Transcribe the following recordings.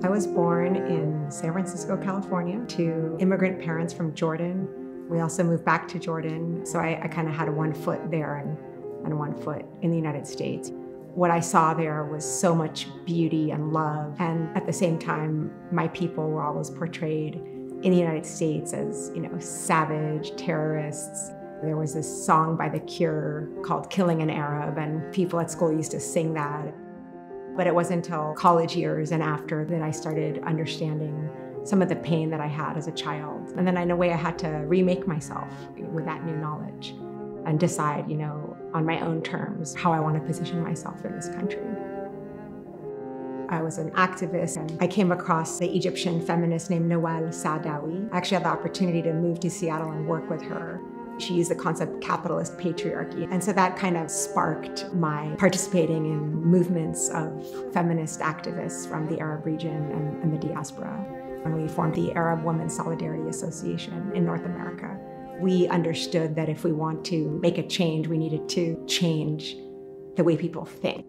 I was born in San Francisco, California, to immigrant parents from Jordan. We also moved back to Jordan, so I kind of had one foot there and one foot in the United States. What I saw there was so much beauty and love, and at the same time, my people were always portrayed in the United States as, savage terrorists. There was this song by The Cure called "Killing an Arab," and people at school used to sing that. But it wasn't until college years and after that I started understanding some of the pain that I had as a child. And then in a way I had to remake myself with that new knowledge and decide, on my own terms, how I want to position myself in this country. I was an activist, and I came across the Egyptian feminist named Noel Saadawi. I actually had the opportunity to move to Seattle and work with her. She used the concept of capitalist patriarchy. And so that kind of sparked my participating in movements of feminist activists from the Arab region and the diaspora. And we formed the YWomen Solidarity Association in North America. We understood that if we want to make a change, we needed to change the way people think.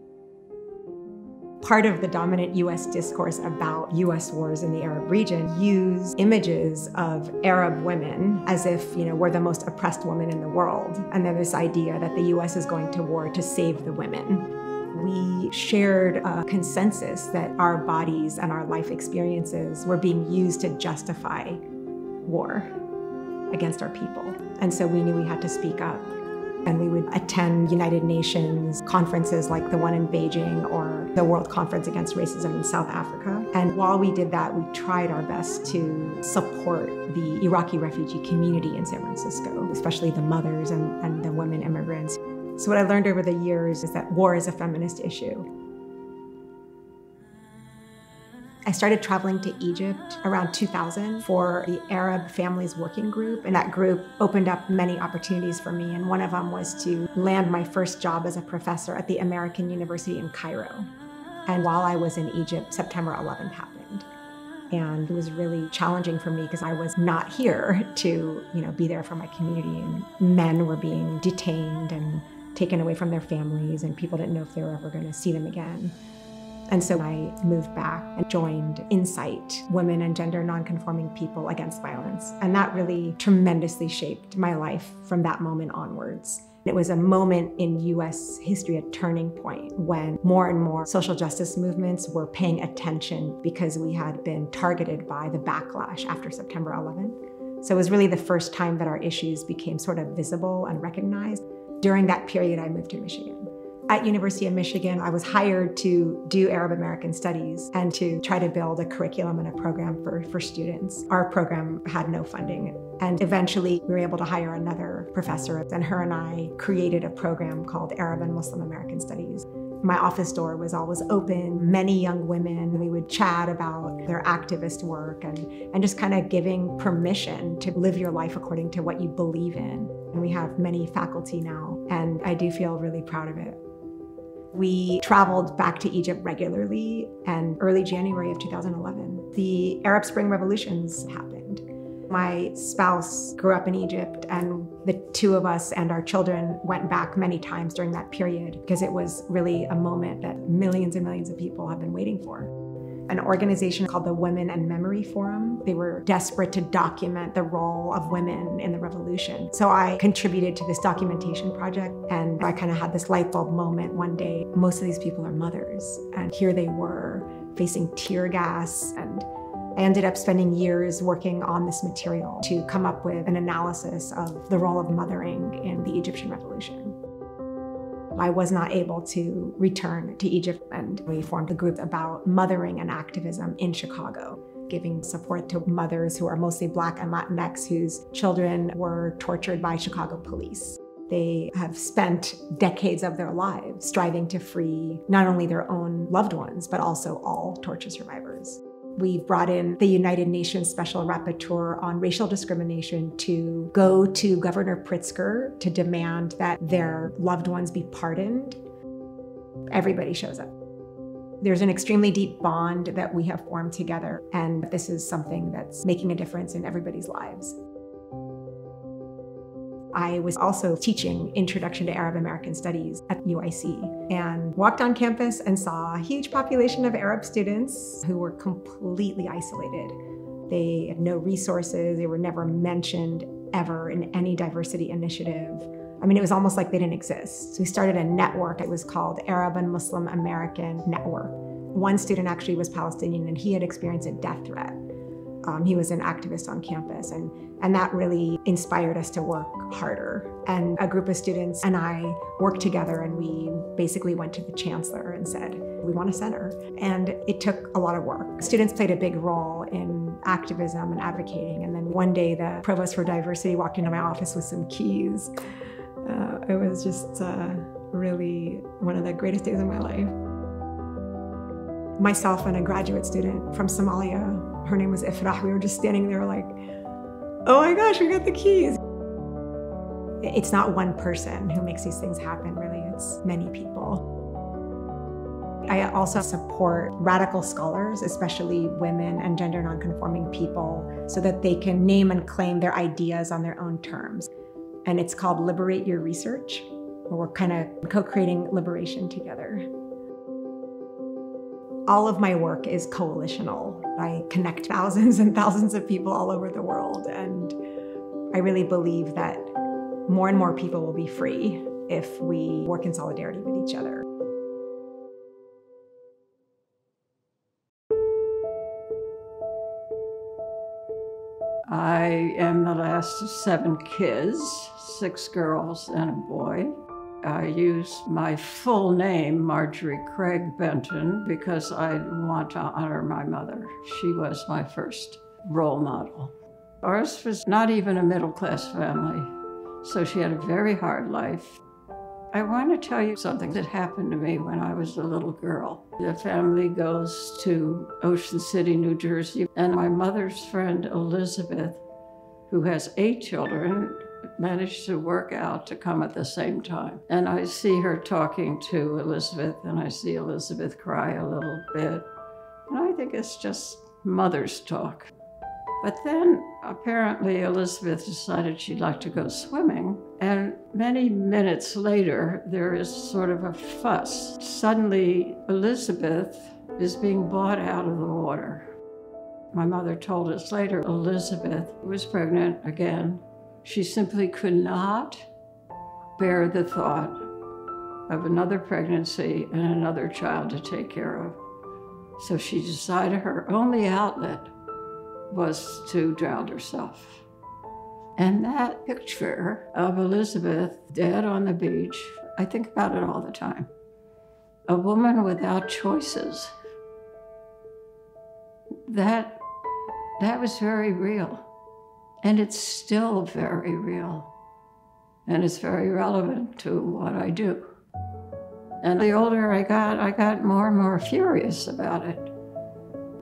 Part of the dominant US discourse about US wars in the Arab region use images of Arab women as if, we're the most oppressed women in the world. And then this idea that the US is going to war to save the women. We shared a consensus that our bodies and our life experiences were being used to justify war against our people. And so we knew we had to speak up. And we would attend United Nations conferences like the one in Beijing or the World Conference Against Racism in South Africa. And while we did that, we tried our best to support the Iraqi refugee community in San Francisco, especially the mothers and the women immigrants. So what I learned over the years is that war is a feminist issue. I started traveling to Egypt around 2000 for the Arab Families Working Group, and that group opened up many opportunities for me, and one of them was to land my first job as a professor at the American University in Cairo. And while I was in Egypt, September 11th happened. And it was really challenging for me because I was not here to, be there for my community, and men were being detained and taken away from their families, and people didn't know if they were ever going to see them again. And so I moved back and joined Insight, Women and Gender Nonconforming People Against Violence. And that really tremendously shaped my life from that moment onwards. It was a moment in US history, a turning point, when more and more social justice movements were paying attention because we had been targeted by the backlash after September 11th. So it was really the first time that our issues became sort of visible and recognized. During that period, I moved to Michigan. At University of Michigan, I was hired to do Arab American Studies and to try to build a curriculum and a program for students. Our program had no funding. And eventually we were able to hire another professor, and her and I created a program called Arab and Muslim American Studies. My office door was always open. Many young women, we would chat about their activist work and just kind of giving permission to live your life according to what you believe in. And we have many faculty now, and I do feel really proud of it. We traveled back to Egypt regularly, and early January of 2011, the Arab Spring revolutions happened. My spouse grew up in Egypt, and the two of us and our children went back many times during that period because it was really a moment that millions and millions of people have been waiting for. An organization called the Women and Memory Forum. They were desperate to document the role of women in the revolution. So I contributed to this documentation project, and I kind of had this light bulb moment one day. Most of these people are mothers, and here they were facing tear gas, and I ended up spending years working on this material to come up with an analysis of the role of mothering in the Egyptian revolution. I was not able to return to Egypt, and we formed a group about mothering and activism in Chicago, giving support to mothers who are mostly Black and Latinx whose children were tortured by Chicago police. They have spent decades of their lives striving to free not only their own loved ones, but also all torture survivors. We've brought in the United Nations Special Rapporteur on racial discrimination to go to Governor Pritzker to demand that their loved ones be pardoned. Everybody shows up. There's an extremely deep bond that we have formed together, and this is something that's making a difference in everybody's lives. I was also teaching Introduction to Arab American Studies at UIC and walked on campus and saw a huge population of Arab students who were completely isolated. They had no resources. They were never mentioned ever in any diversity initiative. I mean, it was almost like they didn't exist. So we started a network. It was called Arab and Muslim American Network. One student actually was Palestinian and he had experienced a death threat. He was an activist on campus, and that really inspired us to work harder. And a group of students and I worked together, and we basically went to the chancellor and said, we want a center. And it took a lot of work. Students played a big role in activism and advocating. And then one day the provost for diversity walked into my office with some keys. It was just really one of the greatest days of my life. Myself and a graduate student from Somalia, her name was Ifrah, we were just standing there like, oh my gosh, we got the keys. It's not one person who makes these things happen, really, it's many people. I also support radical scholars, especially women and gender nonconforming people, so that they can name and claim their ideas on their own terms. And it's called Liberate Your Research, where we're kind of co-creating liberation together. All of my work is coalitional. I connect thousands and thousands of people all over the world, and I really believe that more and more people will be free if we work in solidarity with each other. I am the last of 7 kids, 6 girls and a boy. I use my full name, Marjorie Craig Benton, because I want to honor my mother. She was my first role model. Ours was not even a middle-class family, so she had a very hard life. I want to tell you something that happened to me when I was a little girl. The family goes to Ocean City, New Jersey, and my mother's friend Elizabeth, who has 8 children, managed to work out to come at the same time. And I see her talking to Elizabeth, and I see Elizabeth cry a little bit. And I think it's just mother's talk. But then apparently Elizabeth decided she'd like to go swimming. And many minutes later, there is sort of a fuss. Suddenly, Elizabeth is being bought out of the water. My mother told us later, Elizabeth was pregnant again. She simply could not bear the thought of another pregnancy and another child to take care of. So she decided her only outlet was to drown herself. And that picture of Elizabeth dead on the beach, I think about it all the time. A woman without choices. That was very real. And it's still very real. And it's very relevant to what I do. And the older I got more and more furious about it.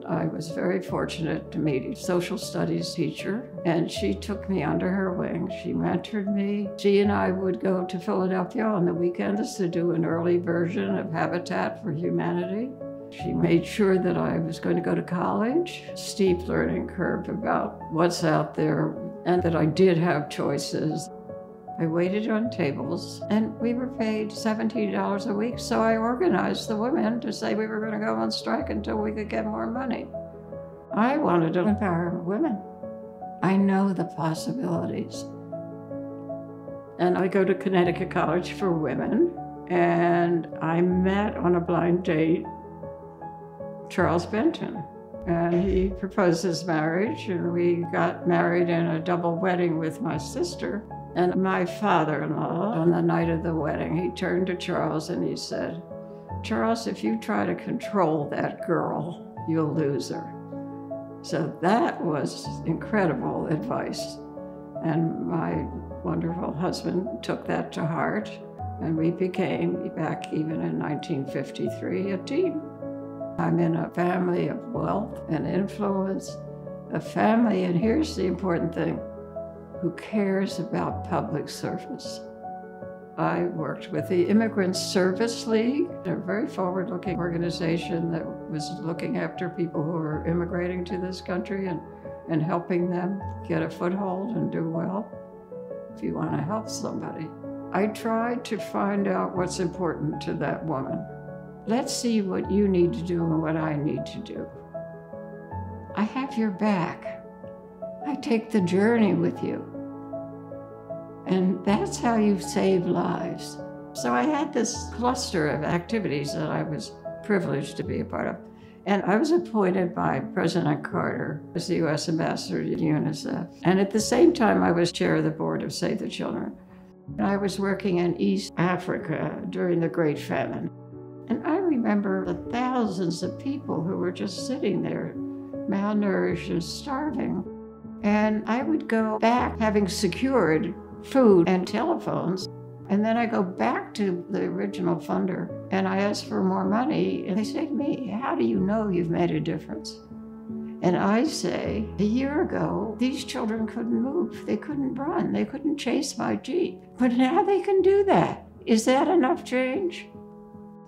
I was very fortunate to meet a social studies teacher, and she took me under her wing. She mentored me. She and I would go to Philadelphia on the weekends to do an early version of Habitat for Humanity. She made sure that I was going to go to college, steep learning curve about what's out there, and that I did have choices. I waited on tables, and we were paid $17 a week, so I organized the women to say we were going to go on strike until we could get more money. I wanted to empower women. I know the possibilities. And I go to Connecticut College for Women, and I met on a blind date Charles Benton. And he proposed his marriage, and we got married in a double wedding with my sister. And my father-in-law, on the night of the wedding, he turned to Charles and he said, "Charles, if you try to control that girl, you'll lose her." So that was incredible advice. And my wonderful husband took that to heart, and we became, back even in 1953, a team. I'm in a family of wealth and influence, a family, and here's the important thing, who cares about public service. I worked with the Immigrant Service League, a very forward-looking organization that was looking after people who were immigrating to this country and helping them get a foothold and do well. if you want to help somebody. I try to find out what's important to that woman. Let's see what you need to do and what I need to do. I have your back. I take the journey with you. And that's how you save lives. So I had this cluster of activities that I was privileged to be a part of. And I was appointed by President Carter as the U.S. Ambassador to UNICEF. And at the same time, I was chair of the board of Save the Children. And I was working in East Africa during the Great Famine. And I remember the thousands of people who were just sitting there, malnourished and starving. And I would go back having secured food and telephones. And then I go back to the original funder and I ask for more money. And they say to me, how do you know you've made a difference? And I say, a year ago, these children couldn't move. They couldn't run. They couldn't chase my Jeep. But now they can do that. Is that enough change?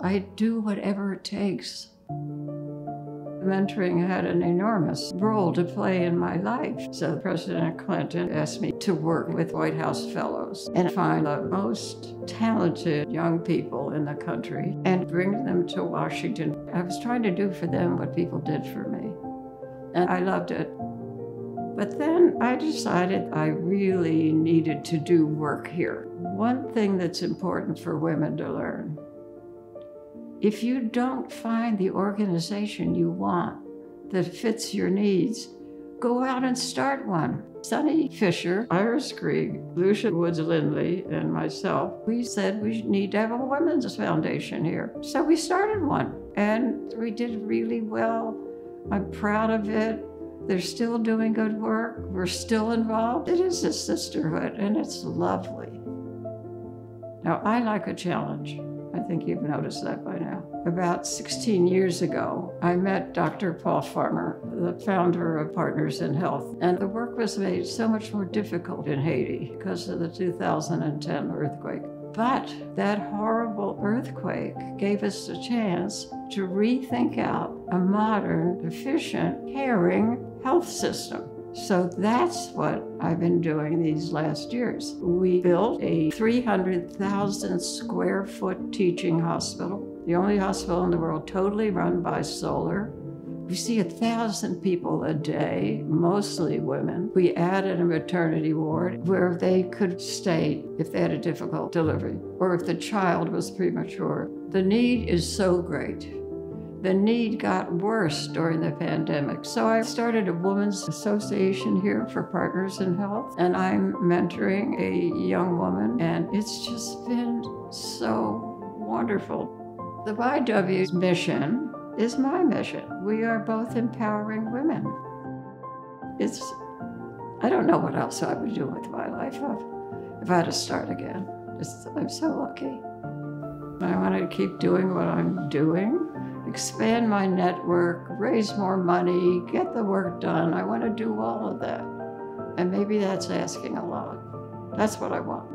I do whatever it takes. Mentoring had an enormous role to play in my life. So President Clinton asked me to work with White House fellows and find the most talented young people in the country and bring them to Washington. I was trying to do for them what people did for me. And I loved it. But then I decided I really needed to do work here. One thing that's important for women to learn: if you don't find the organization you want that fits your needs, go out and start one. Sonny Fisher, Iris Krieg, Lucia Woods-Lindley, and myself, we said we need to have a women's foundation here. So we started one, and we did really well. I'm proud of it. They're still doing good work. We're still involved. It is a sisterhood, and it's lovely. Now, I like a challenge. I think you've noticed that by now. About 16 years ago, I met Dr. Paul Farmer, the founder of Partners in Health, and the work was made so much more difficult in Haiti because of the 2010 earthquake. But that horrible earthquake gave us a chance to rethink out a modern, efficient, caring health system. So that's what I've been doing these last years. We built a 300,000 square foot teaching hospital, the only hospital in the world totally run by solar. We see 1,000 people a day, mostly women. We added a maternity ward where they could stay if they had a difficult delivery or if the child was premature. The need is so great. The need got worse during the pandemic. So I started a women's association here for Partners in Health, and I'm mentoring a young woman, and it's just been so wonderful. The YW's mission is my mission. We are both empowering women. I don't know what else I would do with my life if I had to start again. I'm so lucky. I want to keep doing what I'm doing, expand my network, raise more money, get the work done. I want to do all of that. And maybe that's asking a lot. That's what I want.